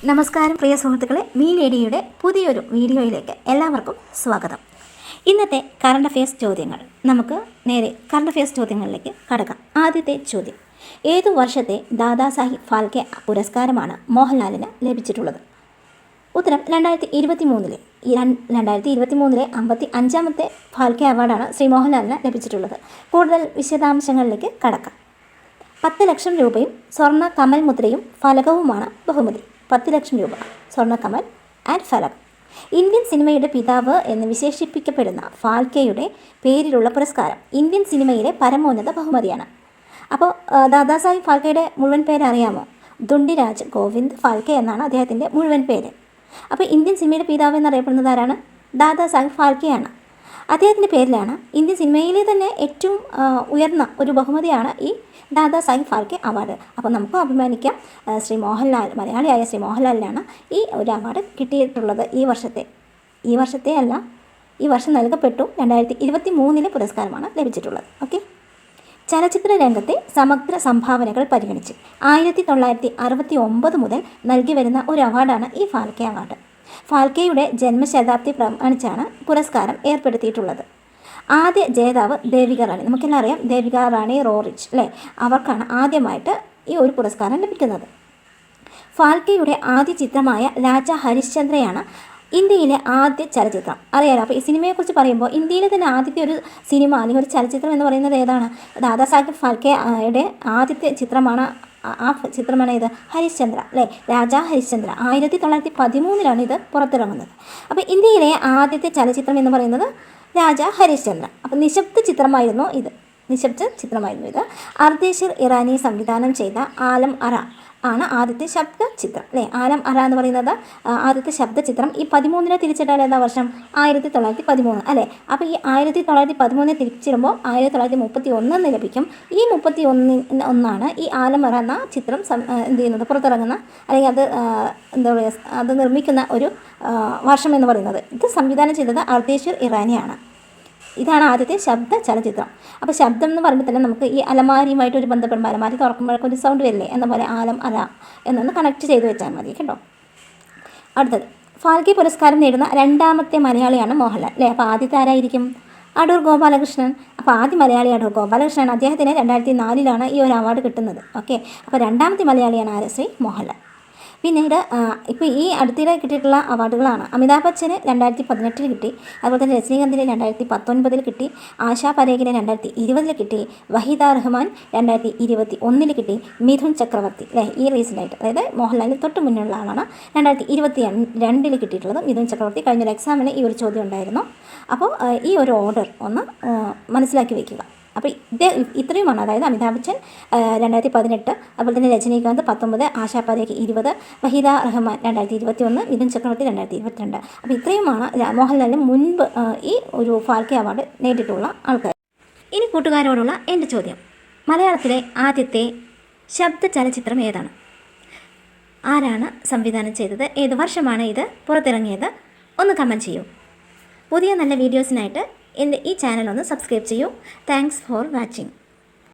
നമസ്കാരം പ്രിയ സുഹൃത്തുക്കളെ, മീഡിയയുടെ പുതിയൊരു വീഡിയോയിലേക്ക് എല്ലാവർക്കും സ്വാഗതം. ഇന്നത്തെ കറണ്ട് അഫയേഴ്സ് ചോദ്യങ്ങൾ. നമുക്ക് നേരെ കറണ്ട് അഫയേഴ്സ് ചോദ്യങ്ങളിലേക്ക് കടക്കാം. ആദ്യത്തെ ചോദ്യം: ഏതു വർഷത്തെ ദാദാസാഹിബ് ഫാൽക്കെ പുരസ്കാരമാണ് മോഹൻലാലിന് ലഭിച്ചിട്ടുള്ളത്? ഉത്തരം 2023. 2023 55ാമത്തെ ഫാൽക്കെ അവാർഡാണ് ശ്രീ മോഹൻലാലിന് ലഭിച്ചിട്ടുള്ളത്. കൂടുതൽ വിശദാംശങ്ങളിലേക്ക് കടക്കാം. 10 ലക്ഷം രൂപയും സ്വർണ്ണ കമൽ മുദ്രയും ഫലകവുമാണ് ബഹുമതി. 10 ലക്ഷം രൂപ, സ്വർണ്ണ കമൽ ആൻഡ് ഫലകം. ഇന്ത്യൻ സിനിമയുടെ പിതാവ് എന്ന് വിശേഷിപ്പിക്കപ്പെടുന്ന ഫാൽക്കെയുടെ പേരിലുള്ള പുരസ്കാരം ഇന്ത്യൻ സിനിമയിലെ പരമോന്നത ബഹുമതിയാണ്. അപ്പോൾ ദാദാസാഹിബ് ഫാൽക്കെയുടെ മുഴുവൻ പേര് അറിയാമോ? ദുണ്ടിരാജ് ഗോവിന്ദ് ഫാൽക്കെ എന്നാണ് അദ്ദേഹത്തിൻ്റെ മുഴുവൻ പേര്. അപ്പോൾ ഇന്ത്യൻ സിനിമയുടെ പിതാവ് എന്നറിയപ്പെടുന്നത് ആരാണ്? ദാദാസാഹിബ് ഫാൽക്കെയാണ്. അദ്ദേഹത്തിൻ്റെ പേരിലാണ് ഇന്ത്യൻ സിനിമയിലെ തന്നെ ഏറ്റവും ഉയർന്ന ഒരു ബഹുമതിയാണ് ഈ ദാദാസാഹിബ് ഫാൽക്കെ അവാർഡ്. അപ്പോൾ നമുക്ക് അഭിമാനിക്കാം, ശ്രീ മോഹൻലാൽ, മലയാളിയായ ശ്രീ മോഹൻലാലിനാണ് ഈ ഒരു അവാർഡ് കിട്ടിയിട്ടുള്ളത്. ഈ വർഷം നൽകപ്പെട്ടു. 2023 പുരസ്കാരമാണ് ലഭിച്ചിട്ടുള്ളത്. ഓക്കെ. ചലച്ചിത്ര രംഗത്തെ സമഗ്ര സംഭാവനകൾ പരിഗണിച്ച് 1969 മുതൽ നൽകി വരുന്ന ഒരു അവാർഡാണ് ഈ ഫാൽക്കെ അവാർഡ്. ഫാൽക്കെയുടെ ജന്മശതാബ്ദി പ്രമാണിച്ചാണ് പുരസ്കാരം ഏർപ്പെടുത്തിയിട്ടുള്ളത്. ആദ്യ ജേതാവ് ദേവിക റാണി. നമുക്കെല്ലാം അറിയാം, ദേവിക റാണി റോറിച്ച് അല്ലേ? അവർക്കാണ് ആദ്യമായിട്ട് ഈ ഒരു പുരസ്കാരം ലഭിക്കുന്നത്. ഫാൽക്കെയുടെ ആദ്യ ചിത്രമായ രാജ ഹരിശ്ചന്ദ്രയാണ് ഇന്ത്യയിലെ ആദ്യ ചലച്ചിത്രം. അറിയാലോ. അപ്പോൾ ഈ സിനിമയെക്കുറിച്ച് പറയുമ്പോൾ ഇന്ത്യയിലെ തന്നെ ആദ്യത്തെ ഒരു സിനിമ അല്ലെങ്കിൽ ഒരു ചലച്ചിത്രം എന്ന് പറയുന്നത് ഏതാണ്? ദാദാസാഹിബ് ഫാൽക്കെയുടെ ആദ്യത്തെ ചിത്രമാണ്. ആ ചിത്രമാണ് ഇത്, ഹരിശ്ചന്ദ്ര അല്ലേ? രാജാ ഹരിശ്ചന്ദ്ര. 1913 ഇത് പുറത്തിറങ്ങുന്നത്. അപ്പോൾ ഇന്ത്യയിലെ ആദ്യത്തെ ചലച്ചിത്രം എന്ന് പറയുന്നത് രാജാ ഹരിശ്ചന്ദ്ര. അപ്പോൾ നിശബ്ദ ചിത്രമായിരുന്നു ഇത്. അർദേശ്വർ ഇറാനി സംവിധാനം ചെയ്ത ആലം അറ ആണ് ആദ്യത്തെ ശബ്ദ ചിത്രം അല്ലേ? ആലം അറ എന്ന് പറയുന്നത് ആദ്യത്തെ ശബ്ദ ചിത്രം. ഈ 13 തിരിച്ചിട്ടാൽ ഏതാ വർഷം? 1913 അല്ലേ? അപ്പോൾ ഈ 1913 തിരിച്ചിടുമ്പോൾ 1931 ലഭിക്കും. ഈ 31 ഈ ആലം അറ എന്ന ചിത്രം എന്ത് ചെയ്യുന്നത്, പുറത്തിറങ്ങുന്ന അല്ലെങ്കിൽ അത് എന്താ പറയുക, അത് നിർമ്മിക്കുന്ന ഒരു വർഷം എന്ന് പറയുന്നത്. ഇത് സംവിധാനം ചെയ്തത് അർദേശ്വർ ഇറാനിയാണ്. ഇതാണ് ആദ്യത്തെ ശബ്ദ ചലച്ചിത്രം. അപ്പോൾ ശബ്ദം എന്ന് പറയുമ്പോൾ തന്നെ നമുക്ക് ഈ അലമാരിയുമായിട്ട് ഒരു ബന്ധപ്പെടുമ്പോൾ അലമാരി തുറക്കുമ്പോഴൊക്കെ ഒരു സൗണ്ട് വരില്ലേ എന്ന പോലെ ആലം അല എന്നൊന്ന് കണക്ട് ചെയ്ത് വെച്ചാൽ മതി കേട്ടോ. അടുത്തത്, ഫാൽക്കെ പുരസ്കാരം നേടുന്ന രണ്ടാമത്തെ മലയാളിയാണ് മോഹൻലാൽ അല്ലേ? അപ്പോൾ ആദ്യത്തെ ആരായിരിക്കും? അടൂർ ഗോപാലകൃഷ്ണൻ. അപ്പോൾ ആദ്യ മലയാളി അടൂർ ഗോപാലകൃഷ്ണൻ. അദ്ദേഹത്തിന് 2004 ഈ ഒരു അവാർഡ് കിട്ടുന്നത്. ഓക്കെ. അപ്പോൾ രണ്ടാമത്തെ മലയാളിയാണ് ആര്? ശ്രീ മോഹൻലാൽ. പിന്നീട് ഇപ്പോൾ ഈ അടുത്തിടെ കിട്ടിയിട്ടുള്ള അവാർഡുകളാണ്. അമിതാഭ് ബച്ചന് 2018 കിട്ടി. അതുപോലെ തന്നെ രജനീകാന്തിന് 2019 കിട്ടി. ആശാ പരേഖിന് 2020 കിട്ടി. വഹീദ റഹ്മാൻ 2021 കിട്ടി. മിഥുൻ ചക്രവർത്തി അല്ലേ? ഈ റീസെൻ്റായിട്ട്, അതായത് മോഹൻലാലിന് തൊട്ട് മുന്നുള്ള ആളാണ്. 2022 കിട്ടിയിട്ടുള്ളത് മിഥുൻ ചക്രവർത്തി. കഴിഞ്ഞൊരു എക്സാമിന് ഈ ഒരു ചോദ്യം ഉണ്ടായിരുന്നു. അപ്പോൾ ഈ ഒരു ഓർഡർ ഒന്ന് മനസ്സിലാക്കി വയ്ക്കുക. അപ്പോൾ ഇത്രയുമാണ്. അതായത് അമിതാഭ് ബച്ചൻ 2018, അതുപോലെ തന്നെ രജനീകാന്ത് 19, ആശാ പരേഖ് 20, വഹീദ റഹ്മാൻ 2021, മിഥുൻ ചക്രവർത്തി 2022. അപ്പോൾ ഇത്രയുമാണ് മോഹൻലാലിന് മുൻപ് ഈ ഒരു ഫാൽക്കെ അവാർഡ് നേടിയിട്ടുള്ള ആൾക്കാർ. ഇനി കൂട്ടുകാരോടുള്ള എൻ്റെ ചോദ്യം: മലയാളത്തിലെ ആദ്യത്തെ ശബ്ദ ചലച്ചിത്രം ഏതാണ്? ആരാണ് സംവിധാനം ചെയ്തത്? ഏത് വർഷമാണ് ഇത് പുറത്തിറങ്ങിയത്? ഒന്ന് കമൻറ്റ് ചെയ്യൂ. പുതിയ നല്ല വീഡിയോസിനായിട്ട് എൻ്റെ ഈ ചാനൽ ഒന്ന് സബ്സ്ക്രൈബ് ചെയ്യൂ. Thanks for watching.